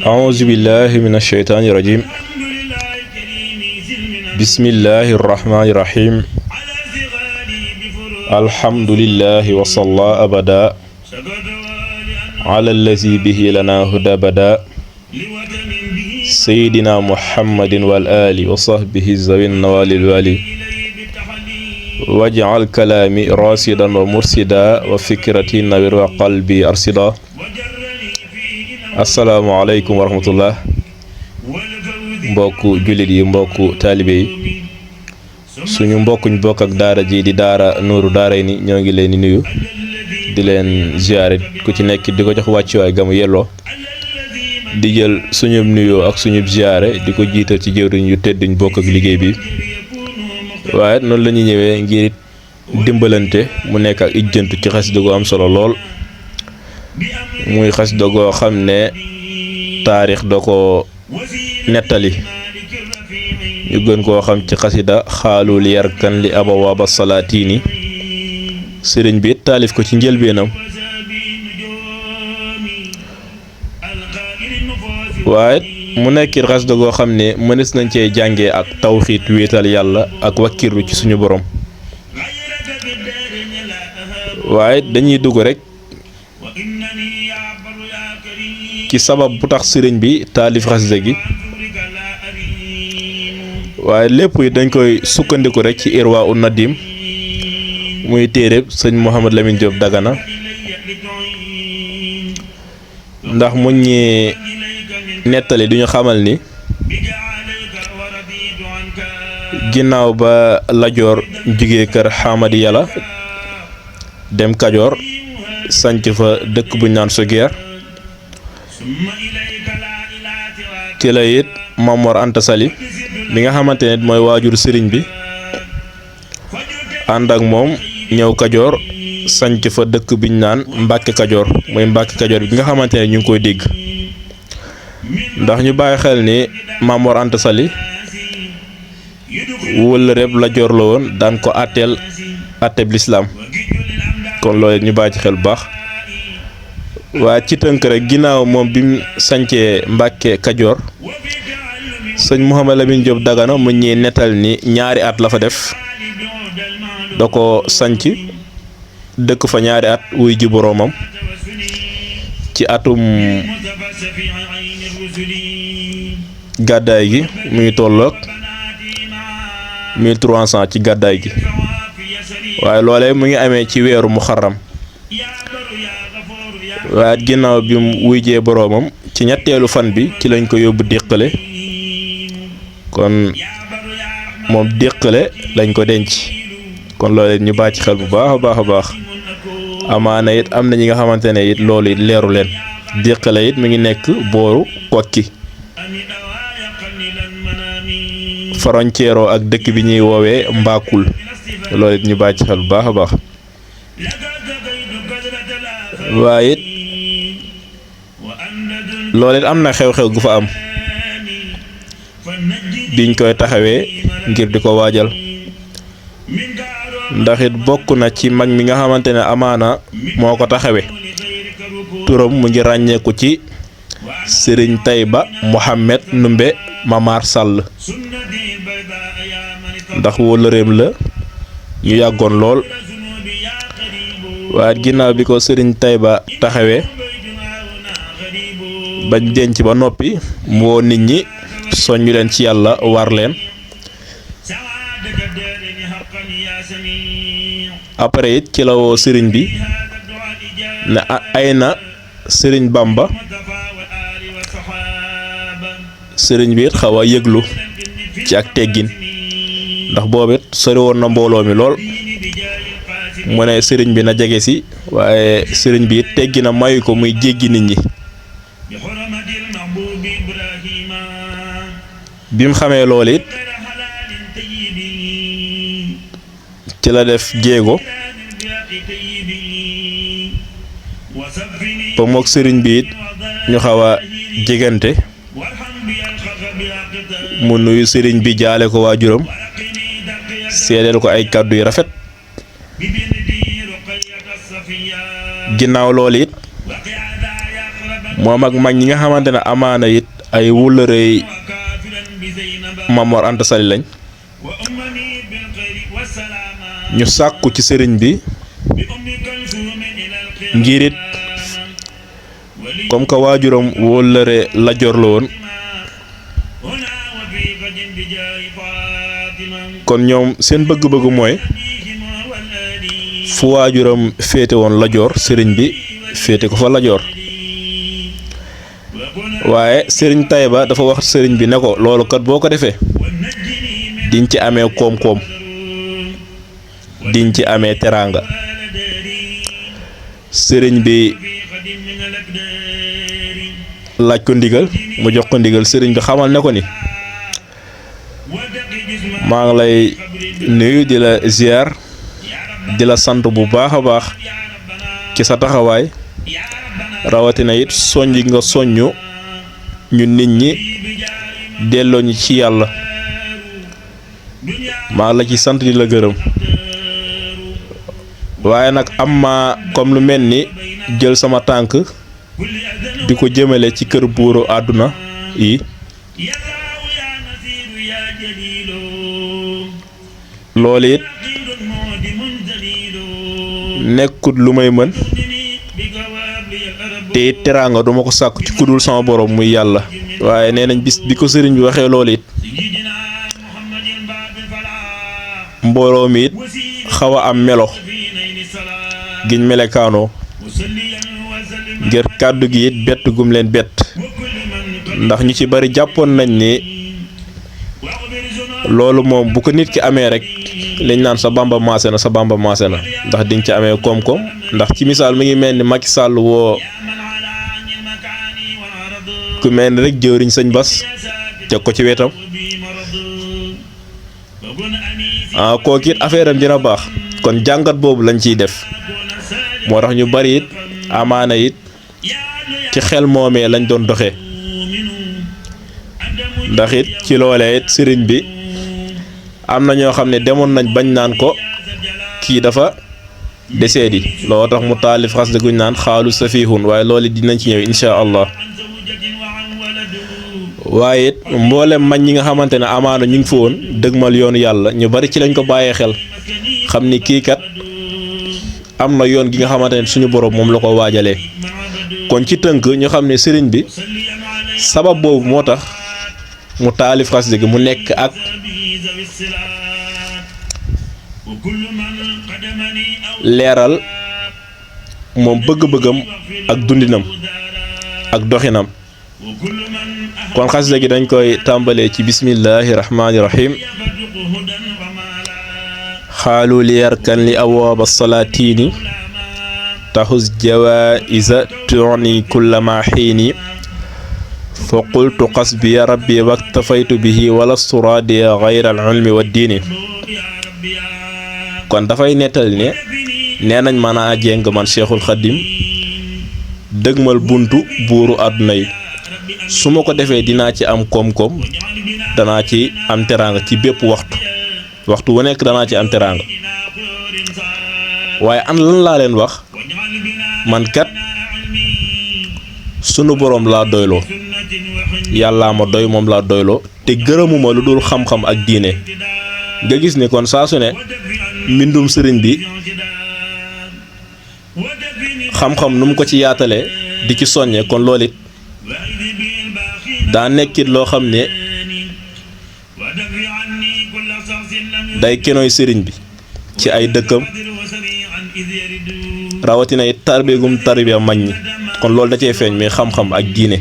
أعوذ بالله من الشيطان الرجيم بسم الله الرحمن الرحيم الحمد لله وصلى أبدا على الذي به لنا هدى بدا سيدنا محمد والآل وصحبه ذوي النوال الوالي واجعل كلامي راشدا ومرشدا وفكرتي نوير وقلبي أرشدا assalaamu aleykum wa rahmatullah mbokku jullit yi mbokku taalibe yi suñu mbokkuñ bokk ak daara ji di daara Nuuru Daarayni ñoo ngi leen di nuyu di leen ziyaare ku ci nekk di ko jox wàccuwaay gamu yelloo di jël suñu nuyoo ak suñu ziyaare di ko jiital ci jëwriñ yu tedduñ bokk ak liggéey bi waaye noonu la ñuy ñëwee ngir dimbalante mu nekk ak ijjantu ci xasida gu am solo lool muy xasida goo xam ne taarix da ko nettali ñu gën koo xam ci xasida xaalul yarkan li abawaaba salaatini sëriñ bi taalif ko ci njëlbeenam waaye mu nekkit xasida goo xam ne mënees nañ cee jàngee ak tawxiit wéetal yàlla ak wakkirlu ci suñu borom waaye dañuy dugg rek ci sabab bu tax sëriñ bi taalif xasida gi waaye lépp yi dañ koy sukkandiku rek ci irwa un nadim muy téereb sëñ Mouhamad Lamine Diop Dagana ndax mu ñi nettali duñu xamal ni ginnaaw ba Lajoor jugee kër Xamadi Yàlla dem Kajoor sanc fa dëkk bu ñaan Sugeer ci la it Mamor Anta Sali mi nga xamante ne mooy waajur sëriñ bi ànd ak moom ñëw Kajoor sanc fa dëkk biñ naan Mbàkke Kajoor mooy Mbàkke Kajoor bi nga xamante ne ñu ngi koy dégg ndax ñu bàyyi xel ni Mamor Anta Sali wëla reb Lajoor la woon daan ko àtteb lislaam kon loolu ñu bàyyi ci xel bu baax waa ci tënk rek ginnaaw moom bi mu sancee Mbàkke Kajoor sëñ Mouhamad Lamine Diop Dagana mu ñuy nettal ni ñaari at la fa def da ko sanc dëkk fa ñaari at wuy ji boroomam ci atum gàddaay gi mu ngi tolloog 1300 ci gàddaay gi waaye loolee mu ngi amee ci weeru muharram waaye ginnaaw bi mu wuyjee boroomam ci ñetteelu fan bi ci lañ ko yóbbu déqale kon moom déqale lañ ko denc kon loolu ñu bàcc xel bu baax a baax amaana it am na ñi nga xamante ne it loolu it leeru leen déqale it mi ngi nekk booru Kokki frontière ak dëkk bi ñuy woowee Mbakul loolu it ñu bàcc xel bu baax a baax waaye it loolu it am na xew-xew gu fa am biñ koy taxawee ngir di ko waajal ndax it bokk na ci mag mi nga xamante ne amaana moo ko taxawee turam mu ngi ràññeeku ci Sëriñ Tayba Mohamed Numbe Mamar Sall ndax wóllëreem la ñu yàggoon lool waaye ginnaaw bi ko Sëriñ Tayba taxawee bañ denc ba noppi mu woo nit ñi soññu leen ci yàlla war leen après it ci la woo sëriñ bi ne ay na sëriñ Bamba sëriñ bi it xaw a yëglu ci ak teggin ndax boobu it sori woon na mbooloo mi lool mu ne sëriñ bi na jege si waaye sëriñ bi it teggi na mayu ko muy jéggi nit ñi bi mu xamee loolu it ci la def jéego ba mook sëriñ bi it ñu xaw a jegante mu nuyu sëriñ bi jaale ko waajuram seedeel ko ay kàddu yu rafet ginnaaw loolu it moom ak mag ñi nga xamante ne amaana it ay wulërey Mamor Anta Sali lañ ñu sàkku ci sëriñ bi ngir it comme que waajuram wóllëre la jor la woon kon ñoom seen bëgg-bëgg mooy fu waajuram féete woon la jor sëriñ bi féete ko fa la jor waaye sëriñ Tayba dafa wax sëriñ bi ne ko loolu kat boo ko defee diñ ci amee koom-koom diñ ci amee teraanga sëriñ bi laaj ko ndigal mu jox ko ndigal sëriñ bi xamal ne ko ni maa ngi lay nuyu di la ziar di la sant bu baax a baax ci sa taxawaay rawatina it soññi nga soññu ñun nit ñi delloo ñu ci yàlla maa la ci sant di la gërëm waaye nag am ma comme lu mel ni jël sama tànk di ko jëmale ci kër buuru àdduna yi loolu it nekkut lu may mën te it teraanga duma ko sàkku ci kudul sama borom muy yàlla waaye nee nañ bis bi ko sëriñ bi waxee loolu it mbooloo mi it xaw a am melo giñ melekaanoo ngir kàddu gi it bett gum leen bett ndax ñu ci bari jàppoon nañ ni loolu moom bu ko nit ki amee rek liñ naan sa bamba maase na sa bamba maase na ndax diñ ci amee koom-koom ndax ci misaal mi ngi mel ni Macky Sall woo ku mel ni rek jëwriñ sëñ Bas teg ko ci wetam kooku it affaire am dina baax kon jàngat boobu lañ ciy def moo tax ñu bari it amaana it ci xel moomee lañ doon doxee ndax it ci loolee it sëriñ bi am na ñoo xam ne demoon nañ bañ naan ko kii dafa deseedi loo tax mu taalif xas de guñ naan xaalu safihun waaye loolu dinañ ci ñëw insha allah waaye it mboolem mañ ñi nga xamante ne amaana ñu ngi fa woon dëgmal yoonu yàlla ñu bari ci lañ ko bàyyee xel xam ni kii kat am na yoon gi nga xamante ne suñu borom moom la ko waajalee kon ci tënk ñu xam ne sëriñ bi sabab boobu moo tax mu taalif xasida gi mu nekk ak leeral moom bëgg-bëggam ak dundinam ak doxinam kon xasida gi dañ koy tàmbalee ci bismillahi rahmaani rahim xaalu li yarkan li awaaba salaatiini taxus jawaisa tuuni kulla ma xiini fa qultu qasbiya rabbi waktafaytu bihi walastu raadiya gayra al ilmi wa diini kon dafay nettali ne nee nañ mën a jéng man Cheikhul Khadim dëgmal buntu buuru àdduna yi su ma ko defee dinaa ci am koom-koom danaa ci am teraanga ci bépp waxtu wu nekk danaa ci am teraanga waaye an lan laa leen wax man kat sunu boroom laa doyloo yàllaa ma doy moom laa doyloo te gërëmuma lu dul xam-xam ak diine nga gis ni kon saa su ne mbindum sëriñ bi xam-xam nu mu ko ci yaatalee di ci soññe kon loolu it daa nekkit loo xam ne day kenooy sëriñ bi ci ay dëkkam rawatina it tarbiya tarbiya mag ñi kon loolu da cee feeñ muy xam-xam ak diine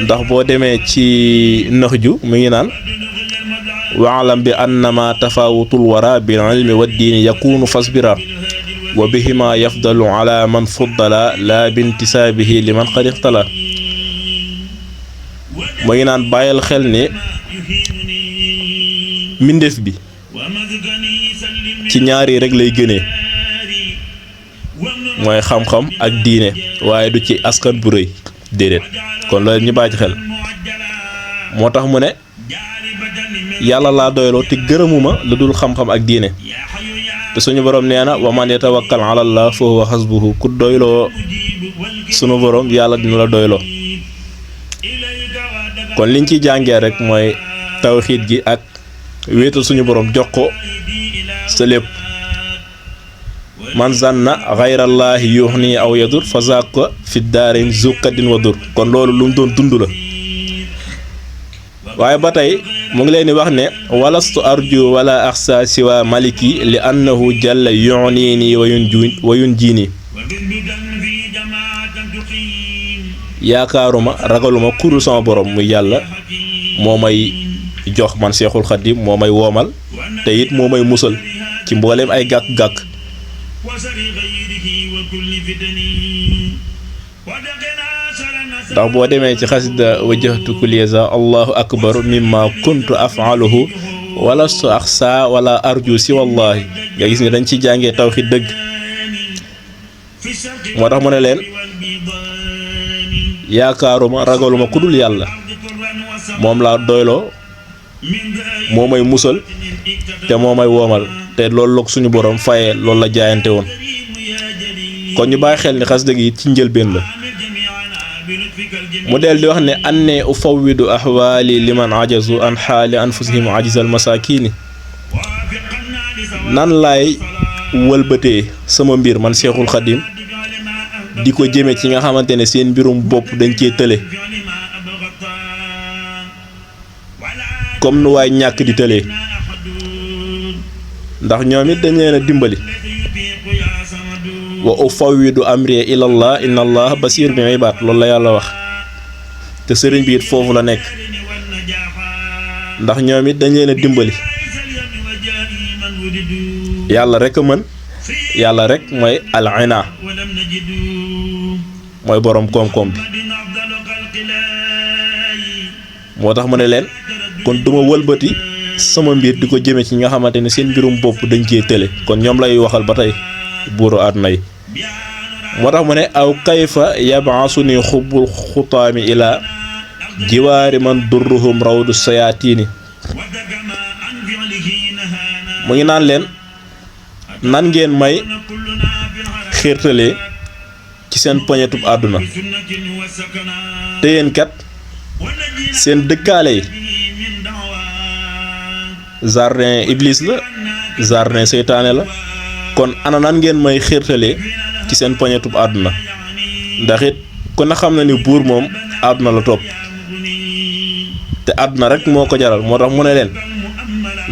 ndax boo demee ci nax ju mu ngi naan waalam bi annama tafawutul wara bil ilmi wa diini yakunu fasbira wa bihima yafdalu ala man fuddala la bintisaabihi liman qad ixtala mu ngi naan bàyyil xel ne mbindeef bi ci ñaari rek lay gënee mooy xam-xam ak diine waaye du ci askan bu rëy déedéet kon loolu ñu bàyyi ci xel moo tax mu ne yàlla laa doyloo te gërëmuma lu dul xam-xam ak diine te suñu borom nee na wa man yatawakkal ala allah fa huwa hasbuhu ku doyloo sunu borom yàlla dina la doyloo. kon liñ ciy jàngee rek mooy tawxiid gi ak wéetal suñu borom jox ko sa lépp. man zanna xayrallaahi yuxni aw yadur fa zaaka fi daarin zukkadin wa dur kon loolu lu mu doon dund la. waaye ba tey mu ngi leen di wax ne walastu arju wala axsa siwa maliki li annahu jalla yuxnini wa yunjini yaakaaruma ragaluma kudul sama borom muy yàlla moo may jox man Seexul Xadiim moo may woomal te it moo may musal ci mbooleem ay gàkk-gàkk. ndax boo demee ci xasida wajjahtu kulliya allahu akbar mimma kuntu af'aluhu walastu axsa wala arju si wallahi nga gis ni dañ ci jàngee tawxiid dëgg. moo tax mu ne leen yaakaaruma ragaluma ku dul yàlla moom laa doyloo moo may musal te moo may woomal te loolu la suñu borom fayee loolu la jaayante woon. kon ñu bàyyi xel ni xasida gi ci njëlbeen la mu del di wax ne anne ufawwidu ahwaali liman ajazu an xaali anfusihim ajizal masakini nan laay wëlbatee sama mbir man Seexul Xadiim di ko jëme ci nga xamante ne seen mbirum bopp dañ cee tële comme nu waay ñàkk di tëlee ndax ñoom it dañ leen a dimbali. wa ufawwidu amri ilallah inna allah basir bi ibaad loolu la yàlla wax te sëriñ bi it foofu la nekk ndax ñoom it dañ leen a dimbali. yàlla rek a mën yàlla rek mooy al-ina mooy boroom koom-koom bi. moo tax mu ne leen kon duma wëlbati sama mbir di ko jëme ci nga xamante ne seen mbirum bopp dañ cee tële kon ñoom lay waxal ba tey buuru àdduna yi. moo tax mu ne aw kayfa yab'asuni xubbul xutaami ila jiwaari man durruhum rawdu sayaatini mu ngi naan leen nan ngeen may xiirtalee ci seen poñetub àdduna te yéen kat seen dëkkaale yi jardin iblis la jardin seytaane la kon ana nan ngeen may xiirtalee ci seen poñetub àdduna ndax it ku na xam na ni buur moom àdduna la topp te àdduna rek moo ko jaral. moo tax mu ne leen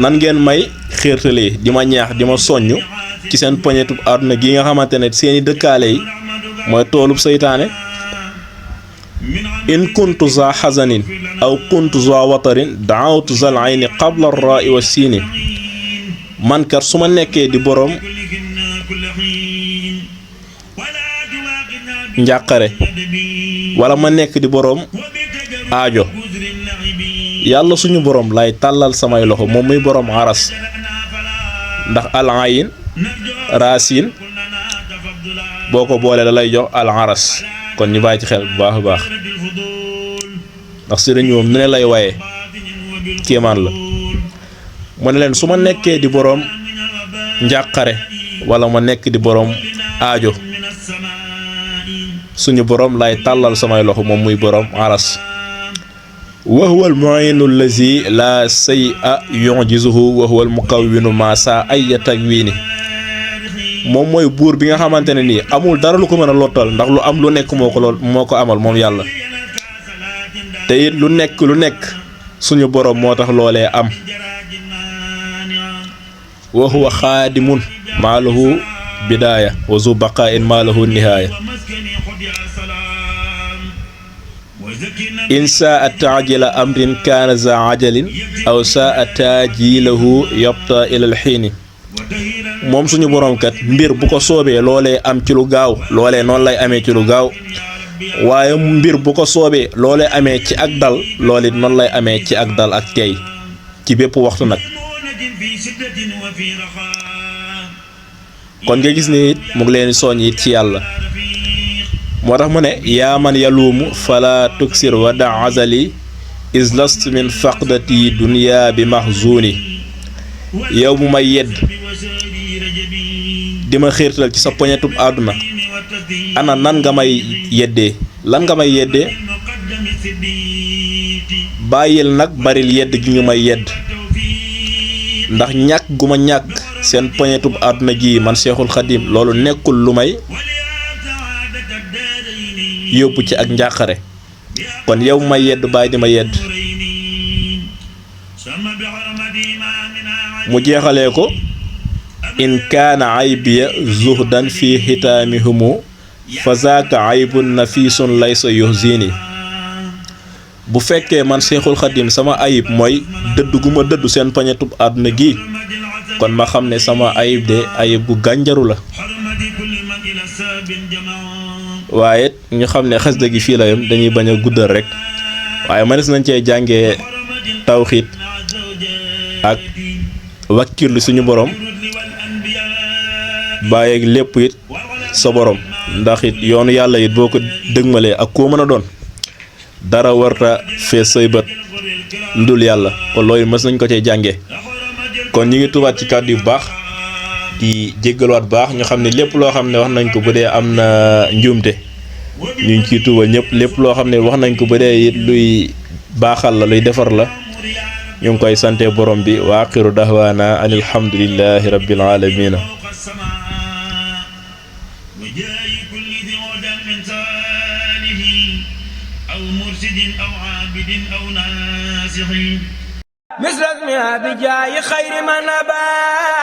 nan ngeen may xiirtalee di ma ñaax di ma soññ ci seen poñetub àdduna gi nga xamante ne seeni dëkkaale yi mooy toolub seytaane. in kuntu za xasanin aw kuntu za watarin daawtu zal ayni qabla rai wa siini man kat su ma nekkee di boroom njàqare wala ma nekk di boroom aajo yàlla suñu boroom lay tàllal samay loxo moom muy boroom aras ndax al ayin racine boo ko boolee da lay jox al aras kon ñu bàyyi ci xel bu baax a baax ndax sëriñ moom nu ne lay waye kéemaan la. mu ne leen su ma nekkee di boroom njàqare wala ma nekk di boroom aajo suñu boroom lay tàllal samay loxo moom muy boroom aras. wa huwa al-mu'inu allazi la say'a yu'jizuhu wa huwa al-mukawwinu ma saa ay takwiini moom mooy buur bi nga xamante ne nii amul dara lu ko mën a lottal ndax lu am lu nekk moo ko amal moom yàlla te it lu nekk suñu boroom moo tax loolee am. wa huwa xaadimun maa lahu bidaaya wa zu baqaa'in maa lahu nihaaya in saa taajila amrin kaana za ajalin aw saa taajilahu yabta ilal xiini moom suñu boroom kat mbir bu ko soobee loolee am ci lu gaaw loolee noonu lay amee ci lu gaaw waaye mbir bu ko soobee loolee amee ci ak dal loolu it noonu lay amee ci ak dal ak tey ci bépp waxtu nag. kon nga gis ni it mu ngi leen soññ it ci yàlla moo tax mu ne yaa man yaluumu fala tuksir wa da azali is last min faqdati dunya bi mahzuni yow mu may yedd di ma xiirtal ci sa poñetub àdduna ana nan nga may yeddee lan nga may yeddee bàyyil nag baril yedd gi ñu may yedd ndax ñàkk gu ma ñàkk seen poñetub àdduna gi man Seexul Xadim loolu nekkul lu may yóbbu ci ak njàqare kon yow may yedd bàyyi di ma yedd mu jeexalee ko in kaana aybiya zuhdan fi xitaamihumu fa zaaka aybun nafisun laysa yuhzini bu fekkee man Seexul Xadim sama ayib mooy dëdd gu ma dëddu seen poñetub àdduna gi kon ma xam ne sama ayib de ayib gu gànjaru la waaye ñu xam ne xasida gi fii la yam dañuy bañ a guddal rek waaye mënees nañ cee jàngee tawxiid ak wakkirlu suñu borom bàyyeeg lépp it sa borom ndax it yoonu yàlla it boo ko dëgmalee ak koo mën a doon dara warta fees say bët lu dul yàlla kon loolu mës nañ ko cee jàngee kon ñu ngi tubaat ci kàddu yu baax di jéggaluwaat baax ñu xam ne lépp loo xam ne wax nañ ko bu dee am na njuumte ñu ngi ciy tuubal ñëpp lépp loo xam ne wax nañ ko bu dee it luy baaxal la luy defar la ñu ngi koy sante borom bi wa axiru dahwaana an alhamdulillahi rabbil alamina مثل اسمها بجاي خير من نبات